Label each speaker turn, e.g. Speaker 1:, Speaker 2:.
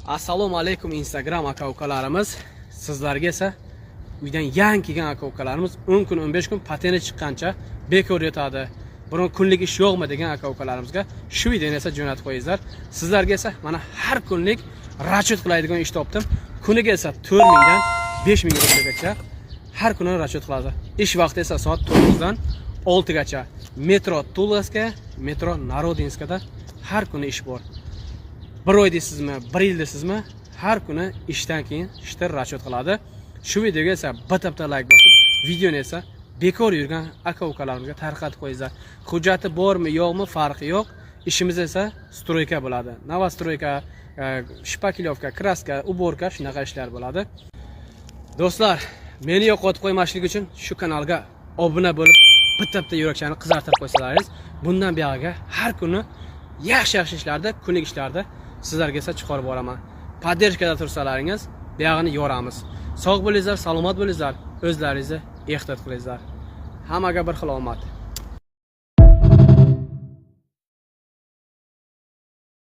Speaker 1: Assalomu alaykum Instagram aka-ukalarimiz. Sizlarga esa uydan yangi kelgan aka-ukalarimiz 10 kun 15 kun patenti chiqqancha bekor yotadi. Biron kunlik ish yo'qmi degan aka-ukalarimizga shu videoni esa jo'natib qo'yinglar. Sizlarga esa mana har kunlik rachot qiladigan ish topdim. Kuniga esa 4000 dan 5000 rublgacha har kuni rachot qiladi. Ish vaqti esa soat 9 dan 6 gacha. Metro Tulaska, metro Narodinskada har kuni ish bor. Bir oy deysizmi, bir yil deysizmi, har kuni ishdan keyin ishtir rachot qiladi. Shu videoga esa bitta like bosib, videoni esa bekor yurgan aka-ukalarimizga tarqatib qo'yinglar. Hujjati bormi, yo'qmi farqi yo'q. Ishimiz esa stroyka bo'ladi. Novostroyka, shpakilovka, kraska, uborka shunaqa ishlar bo'ladi. Do'stlar, meni yo'qotib qo'ymaslik uchun shu kanalga obuna bo'lib, bitta yurakchani qizartirib qo'ysalaringiz, bundan buyog'iga har kuni yaxshi ishlarda, kunlik ishlarda sizlarga esa chiqarib boraman. Poddershkada tursalaringiz, buyog'ini yoramiz. Sog' bo'linglar, salomat bo'linglar, o'zlaringizni ehtiyot qilinglar. Hammaga bir xil omad.